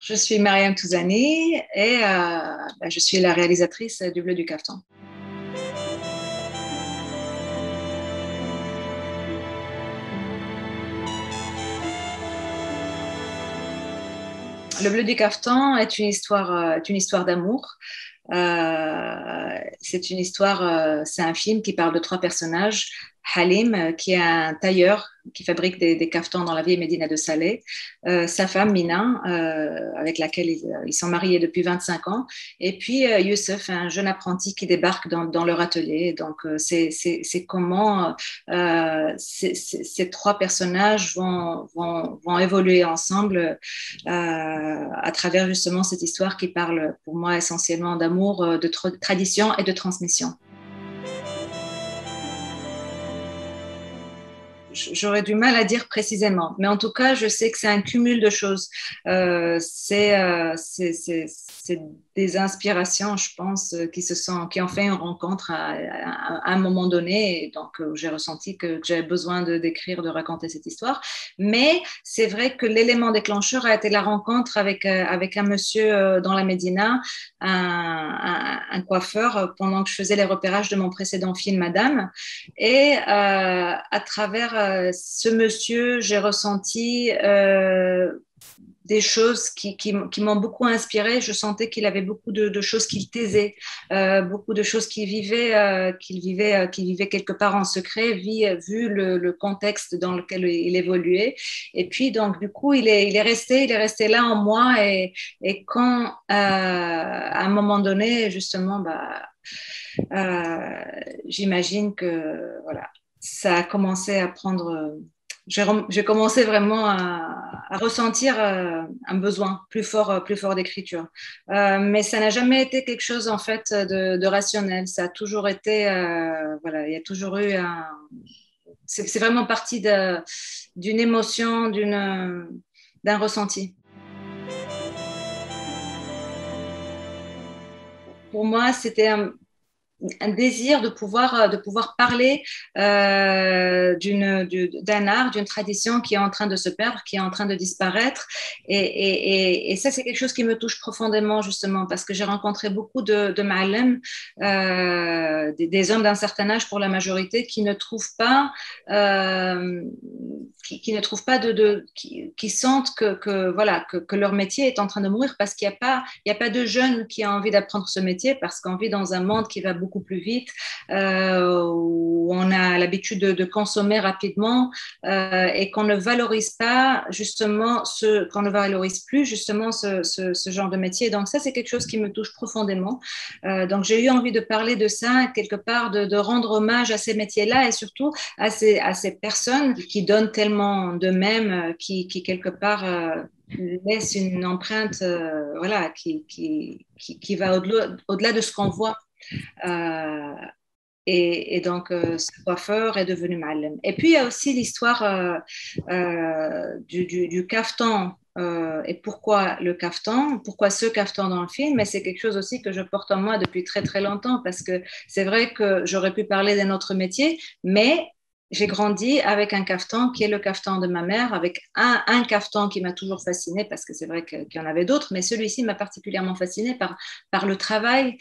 Je suis Mariam Touzani et je suis la réalisatrice du Bleu du Caftan. Le Bleu du Caftan est une histoire d'amour. C'est un film qui parle de trois personnages. Halim, qui est un tailleur qui fabrique des caftans dans la vieille Médina de Salé, sa femme Mina, avec laquelle ils sont mariés depuis 25 ans, et puis Youssef, un jeune apprenti qui débarque dans leur atelier. Donc, c'est comment ces trois personnages vont évoluer ensemble à travers justement cette histoire qui parle pour moi essentiellement d'amour, de tradition et de transmission. J'aurais du mal à dire précisément, mais en tout cas, je sais que c'est un cumul de choses. C'est des inspirations, je pense, qui ont fait une rencontre à un moment donné, et donc j'ai ressenti que j'avais besoin d'écrire, de raconter cette histoire. Mais c'est vrai que l'élément déclencheur a été la rencontre avec un monsieur dans la Médina, un coiffeur, pendant que je faisais les repérages de mon précédent film, Madame. Et à travers ce monsieur, j'ai ressenti des choses qui m'ont beaucoup inspirée. Je sentais qu'il avait beaucoup de choses qu'il taisait, beaucoup de choses qu'il vivait quelque part en secret, vu le contexte dans lequel il évoluait. Et puis, donc, du coup, il est resté là en moi. Et quand, à un moment donné, justement, j'imagine que voilà, ça a commencé à prendre. J'ai commencé vraiment à ressentir un besoin plus fort d'écriture. Mais ça n'a jamais été quelque chose en fait de rationnel. Ça a toujours été, voilà, il y a toujours eu un. C'est vraiment parti d'une émotion, d'un ressenti. Pour moi, c'était un désir de pouvoir parler d'un art, d'une tradition qui est en train de se perdre, qui est en train de disparaître. Et ça, c'est quelque chose qui me touche profondément, justement, parce que j'ai rencontré beaucoup de ma'alem, des hommes d'un certain âge pour la majorité, qui ne trouvent pas, qui ne trouvent pas qui sentent voilà, que leur métier est en train de mourir parce qu'il n'y a pas de jeune qui a envie d'apprendre ce métier parce qu'on vit dans un monde qui va beaucoup plus vite, où on a l'habitude de consommer rapidement et qu'on ne valorise pas justement qu'on ne valorise plus justement ce genre de métier. Donc ça, c'est quelque chose qui me touche profondément. Donc j'ai eu envie de parler de ça quelque part, de rendre hommage à ces métiers-là et surtout à ces personnes qui donnent tellement d'eux-mêmes, qui quelque part laissent une empreinte voilà, qui va au-delà de ce qu'on voit. Euh, et donc, ce coiffeur est devenu Ma'alem. Et puis, il y a aussi l'histoire du caftan. Et pourquoi le caftan? Pourquoi ce caftan dans le film? Mais c'est quelque chose aussi que je porte en moi depuis très, très longtemps parce que c'est vrai que j'aurais pu parler d'un autre métier, mais j'ai grandi avec un caftan qui est le caftan de ma mère, avec un caftan qui m'a toujours fasciné parce que c'est vrai qu'il y en avait d'autres, mais celui-ci m'a particulièrement fasciné par le travail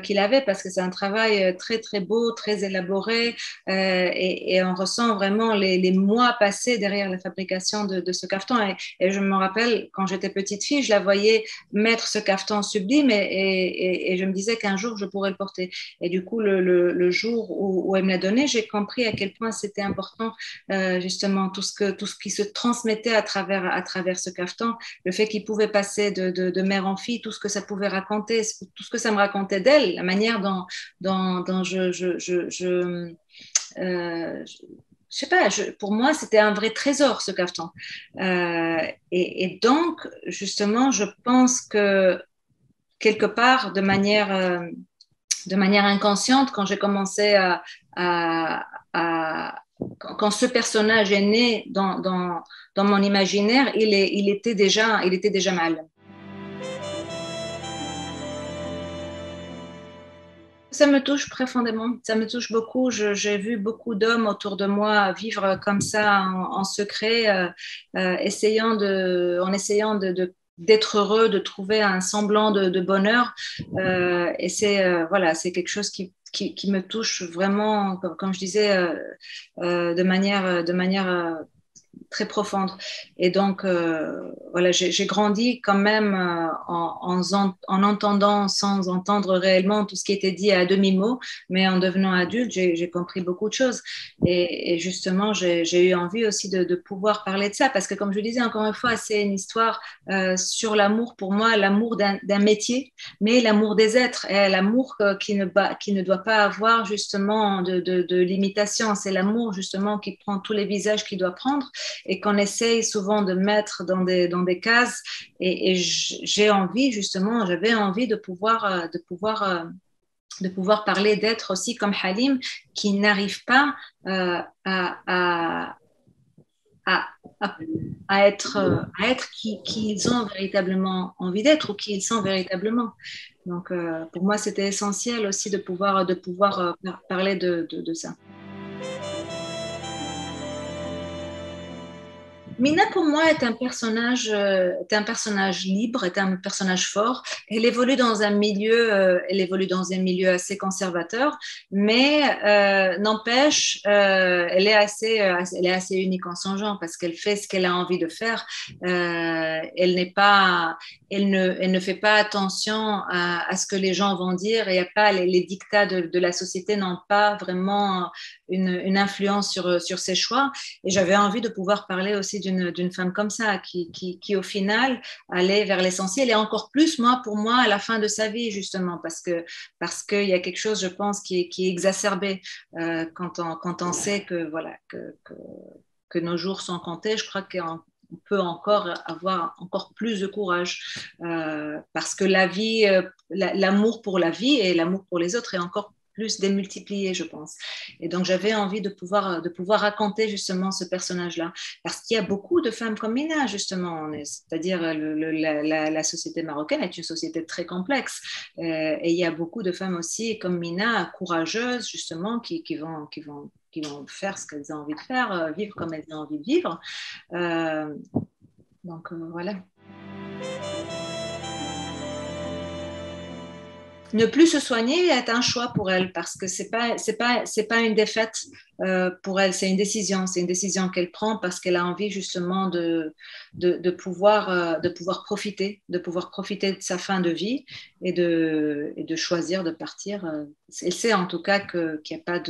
qu'il avait parce que c'est un travail très très beau, très élaboré et on ressent vraiment les mois passés derrière la fabrication de ce caftan et je me rappelle quand j'étais petite fille, je la voyais mettre ce caftan sublime et je me disais qu'un jour je pourrais le porter et du coup le jour où elle me l'a donné, j'ai compris à quel point c'était important justement tout ce qui se transmettait à travers ce caftan, le fait qu'il pouvait passer de mère en fille, tout ce que ça pouvait raconter, tout ce que ça me racontait d'elle, la manière dont je sais pas, pour moi, c'était un vrai trésor, ce caftan. Et donc, justement, je pense que quelque part, de manière inconsciente, quand j'ai commencé à quand ce personnage est né dans mon imaginaire, il était déjà mal. Ça me touche profondément, ça me touche beaucoup. J'ai vu beaucoup d'hommes autour de moi vivre comme ça en secret, en essayant d'être heureux, de trouver un semblant de bonheur. Et voilà, c'est quelque chose qui me touche vraiment, comme je disais, de manière très profonde. Et donc, voilà, j'ai grandi quand même en entendant, sans entendre réellement tout ce qui était dit à demi-mot, mais en devenant adulte, j'ai compris beaucoup de choses. Et justement, j'ai eu envie aussi de pouvoir parler de ça, parce que comme je disais, encore une fois, c'est une histoire sur l'amour, pour moi, l'amour d'un métier, mais l'amour des êtres, et l'amour qui ne doit pas avoir justement de limitation. C'est l'amour justement qui prend tous les visages qu'il doit prendre et qu'on essaye souvent de mettre dans des cases. Et j'ai envie, justement, j'avais envie de pouvoir parler d'êtres aussi comme Halim qui n'arrivent pas à, à, à, à être qui ils ont véritablement envie d'être ou qui ils sont véritablement. Donc, pour moi, c'était essentiel aussi de pouvoir parler de ça. Mina, pour moi, est un personnage libre, est un personnage fort. Elle évolue dans un milieu assez conservateur, mais n'empêche, elle est assez unique en son genre parce qu'elle fait ce qu'elle a envie de faire. Elle n'est pas, elle ne fait pas attention à ce que les gens vont dire. Et il y a pas les dictats de la société n'ont pas vraiment une influence sur ses choix. Et j'avais envie de pouvoir parler aussi d'une femme comme ça, qui, au final, allait vers l'essentiel. Et encore plus, pour moi, à la fin de sa vie, justement, parce qu'il y a quelque chose, je pense, qui est exacerbé quand on sait que, voilà, que nos jours sont comptés. Je crois qu'on peut encore avoir encore plus de courage parce que la vie, l'amour pour la vie et l'amour pour les autres est encore plus démultiplié, je pense. Et donc, j'avais envie de pouvoir raconter justement ce personnage-là. Parce qu'il y a beaucoup de femmes comme Mina, justement. C'est-à-dire, la société marocaine est une société très complexe. Et il y a beaucoup de femmes aussi comme Mina, courageuses, justement, qui vont faire ce qu'elles ont envie de faire, vivre comme elles ont envie de vivre. Euh, donc, voilà. Ne plus se soigner est un choix pour elle parce que c'est pas une défaite pour elle, c'est une décision qu'elle prend parce qu'elle a envie justement de pouvoir de pouvoir profiter de sa fin de vie et de choisir de partir. Elle sait en tout cas qu'il n'y a pas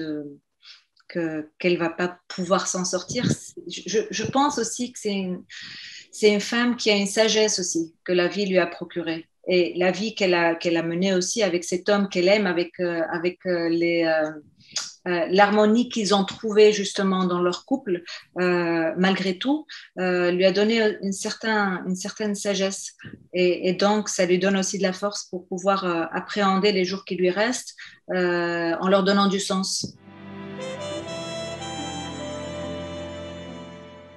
qu'elle va pas pouvoir s'en sortir. Je pense aussi que c'est une femme qui a une sagesse aussi que la vie lui a procurée. Et la vie qu'elle a menée aussi avec cet homme qu'elle aime, avec l'harmonie qu'ils ont trouvée justement dans leur couple, malgré tout, lui a donné une certaine sagesse. Et donc, ça lui donne aussi de la force pour pouvoir appréhender les jours qui lui restent en leur donnant du sens.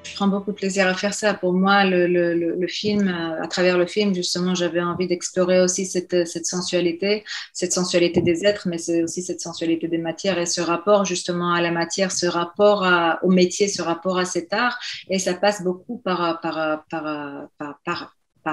Je prends beaucoup de plaisir à faire ça. Pour moi, le film, à travers le film, justement, j'avais envie d'explorer aussi cette sensualité des êtres, mais c'est aussi cette sensualité des matières et ce rapport justement à la matière, ce rapport au métier, ce rapport à cet art. Et ça passe beaucoup par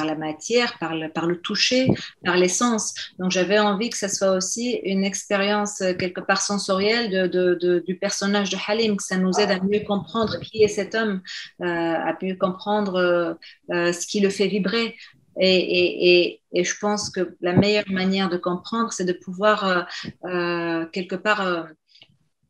la matière, par le toucher, par l'essence. Donc j'avais envie que ça soit aussi une expérience quelque part sensorielle du personnage de Halim, que ça nous aide à mieux comprendre qui est cet homme, à mieux comprendre ce qui le fait vibrer. Et je pense que la meilleure manière de comprendre, c'est de pouvoir quelque part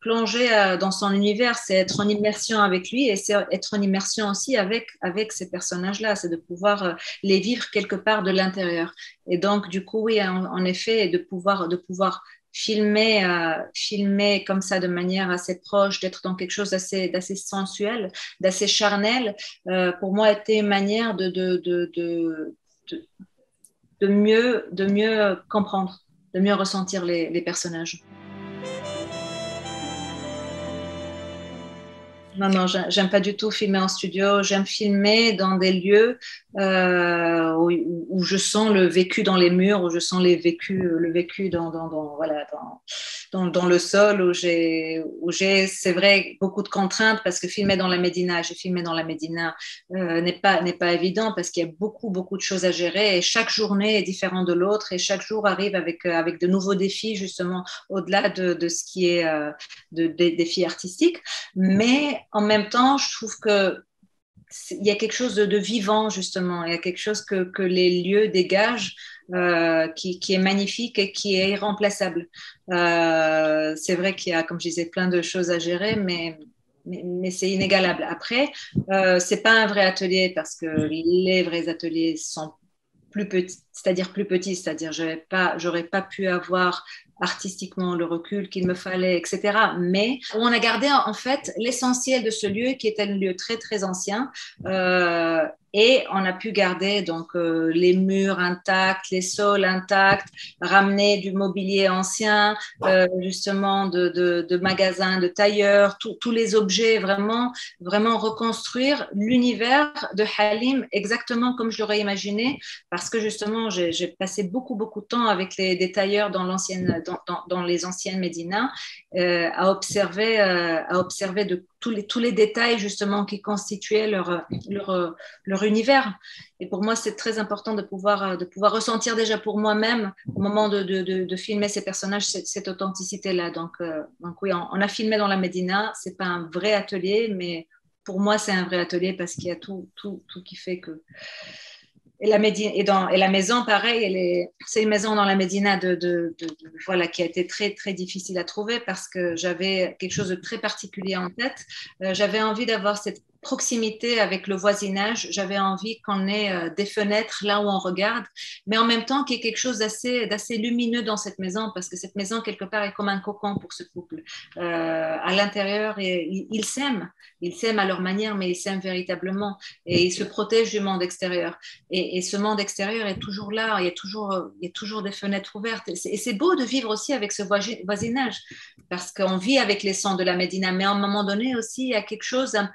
plonger dans son univers, c'est être en immersion avec lui et c'est être en immersion aussi avec ces personnages-là, c'est de pouvoir les vivre quelque part de l'intérieur. Et donc, du coup, oui, en effet, de pouvoir filmer comme ça de manière assez proche, d'être dans quelque chose d'assez sensuel, d'assez charnel, pour moi, était une manière de, de mieux comprendre, de mieux ressentir les personnages. Non, non, j'aime pas du tout filmer en studio. J'aime filmer dans des lieux où je sens le vécu dans les murs, où je sens le vécu voilà, dans le sol, c'est vrai, beaucoup de contraintes parce que filmer dans la Médina, j'ai filmé dans la Médina, n'est pas évident parce qu'il y a beaucoup, beaucoup de choses à gérer et chaque journée est différente de l'autre et chaque jour arrive avec de nouveaux défis, justement, au-delà de ce qui est des défis artistiques. Mais en même temps, je trouve que il y a quelque chose de vivant, justement. Il y a quelque chose que les lieux dégagent qui est magnifique et qui est irremplaçable. C'est vrai qu'il y a, comme je disais, plein de choses à gérer, mais c'est inégalable. Après, c'est pas un vrai atelier parce que les vrais ateliers sont plus petit, c'est-à-dire j'aurais pas pu avoir artistiquement le recul qu'il me fallait, etc. Mais on a gardé en fait l'essentiel de ce lieu qui est un lieu très très ancien. Et on a pu garder donc les murs intacts, les sols intacts, ramener du mobilier ancien, justement de magasins, de tailleurs, tous les objets, vraiment, vraiment reconstruire l'univers de Halim exactement comme je l'aurais imaginé parce que justement, j'ai passé beaucoup, beaucoup de temps avec des tailleurs dans les anciennes Médinas à observer tous les détails justement qui constituaient leur univers. Et pour moi, c'est très important de pouvoir ressentir déjà pour moi-même au moment de filmer ces personnages cette authenticité-là. Donc oui, on a filmé dans la Médina. C'est pas un vrai atelier, mais pour moi, c'est un vrai atelier parce qu'il y a tout qui fait que et la maison, pareil, c'est une maison dans la Médina voilà, qui a été très, très difficile à trouver parce que j'avais quelque chose de très particulier en tête. J'avais envie d'avoir cette proximité avec le voisinage. J'avais envie qu'on ait des fenêtres là où on regarde, mais en même temps qu'il y ait quelque chose d'assez lumineux dans cette maison parce que cette maison, quelque part, est comme un cocon pour ce couple. À l'intérieur, ils s'aiment. Ils s'aiment à leur manière, mais ils s'aiment véritablement et ils se protègent du monde extérieur. Et ce monde extérieur est toujours là, il y a toujours des fenêtres ouvertes. Et c'est beau de vivre aussi avec ce voisinage, parce qu'on vit avec les sons de la Médina, mais à un moment donné aussi, il y a quelque chose d'un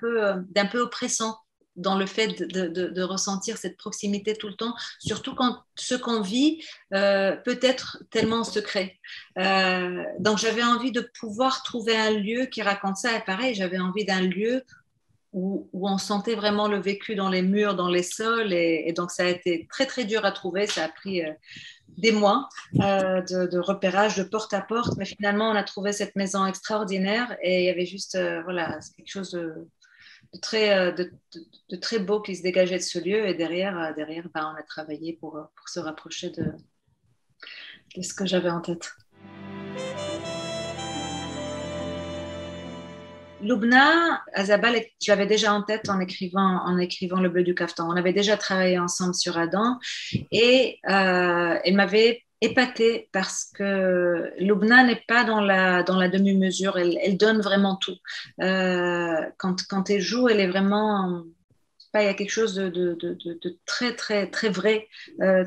peu oppressant dans le fait de ressentir cette proximité tout le temps, surtout quand ce qu'on vit peut être tellement secret. Donc j'avais envie de pouvoir trouver un lieu qui raconte ça, et pareil, j'avais envie d'un lieu où on sentait vraiment le vécu dans les murs, dans les sols. Et donc, ça a été très, très dur à trouver. Ça a pris des mois de repérage, de porte à porte. Mais finalement, on a trouvé cette maison extraordinaire. Et il y avait juste, voilà, quelque chose de très beau qui se dégageait de ce lieu. Et derrière ben, on a travaillé pour se rapprocher de ce que j'avais en tête. Lubna, Azabal, je l'avais déjà en tête en écrivant Le Bleu du Caftan. On avait déjà travaillé ensemble sur Adam et elle m'avait épatée parce que Lubna n'est pas dans la demi-mesure, elle donne vraiment tout. Quand elle joue, elle est vraiment pas, il y a quelque chose de très, très, très vrai,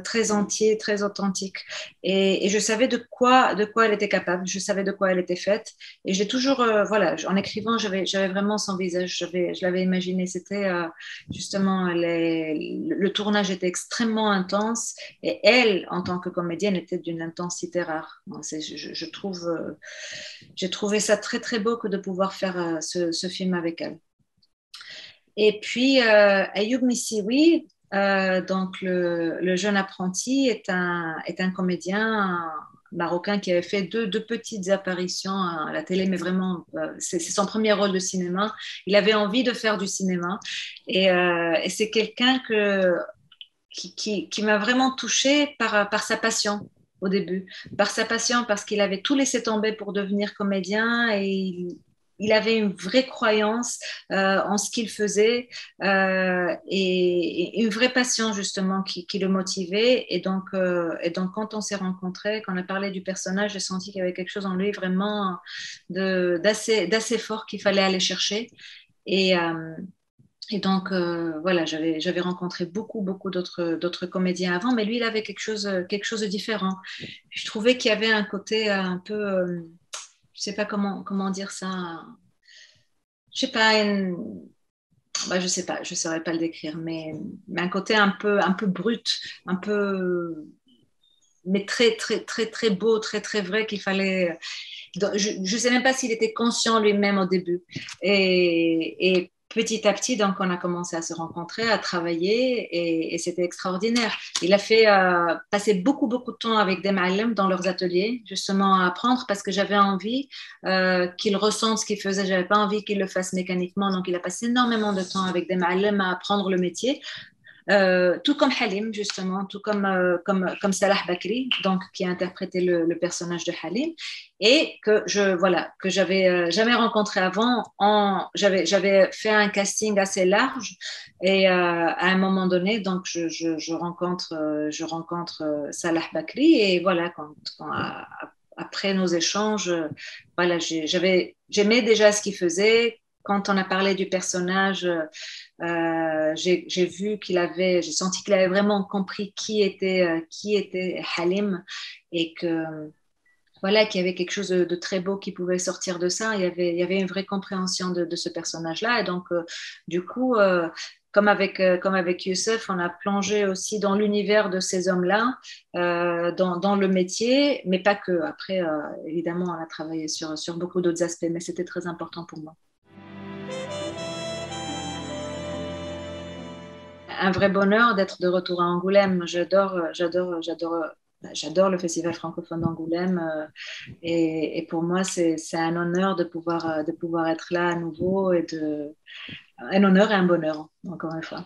très entier, très authentique. Et je savais de quoi elle était capable, je savais de quoi elle était faite. Et j'ai toujours, voilà, en écrivant, j'avais vraiment son visage, je l'avais imaginé. C'était justement, le tournage était extrêmement intense et elle, en tant que comédienne, était d'une intensité rare. Donc, je trouve, j'ai trouvé ça très, très beau que de pouvoir faire ce film avec elle. Et puis, Ayoub Missioui, donc le jeune apprenti, est un comédien marocain qui avait fait deux petites apparitions à la télé, mais vraiment, c'est son premier rôle de cinéma. Il avait envie de faire du cinéma. Et c'est quelqu'un qui m'a vraiment touchée par sa passion au début, par sa passion parce qu'il avait tout laissé tomber pour devenir comédien et il avait une vraie croyance en ce qu'il faisait et une vraie passion justement qui le motivait. Et donc quand on s'est rencontrés, quand on a parlé du personnage, j'ai senti qu'il y avait quelque chose en lui vraiment d'assez fort qu'il fallait aller chercher. Et, euh, et donc, voilà, j'avais rencontré beaucoup d'autres comédiens avant, mais lui, il avait quelque chose de différent. Je trouvais qu'il y avait un côté un peu, je sais pas comment dire ça, je sais pas, je sais pas, je saurais pas le décrire, mais un côté un peu brut, un peu, mais très, très, très, très beau, très, très vrai qu'il fallait. Je ne sais même pas s'il était conscient lui-même au début. Et petit à petit, donc, on a commencé à se rencontrer, à travailler, et c'était extraordinaire. Il a fait passer beaucoup, beaucoup de temps avec des ma'alem dans leurs ateliers, justement à apprendre, parce que j'avais envie qu'il ressente ce qu'il faisait. J'avais pas envie qu'il le fasse mécaniquement. Donc, il a passé énormément de temps avec des ma'alem à apprendre le métier. Tout comme Halim, justement, tout comme Salah Bakri, donc, qui a interprété le personnage de Halim, et voilà, que j'avais jamais rencontré avant. J'avais fait un casting assez large, et à un moment donné, donc, je rencontre Salah Bakri, et voilà, après nos échanges, voilà, j'aimais déjà ce qu'il faisait. Quand on a parlé du personnage, j'ai senti qu'il avait vraiment compris qui était Halim, et que voilà, qu'il y avait quelque chose de très beau qui pouvait sortir de ça. Il y avait une vraie compréhension de ce personnage-là. Et donc, du coup, comme avec Youssef, on a plongé aussi dans l'univers de ces hommes-là, dans le métier, mais pas que. Après, évidemment, on a travaillé sur beaucoup d'autres aspects, mais c'était très important pour moi. Un vrai bonheur d'être de retour à Angoulême. J'adore le Festival francophone d'Angoulême, et pour moi, c'est un honneur de pouvoir être là à nouveau, un honneur et un bonheur, encore une fois.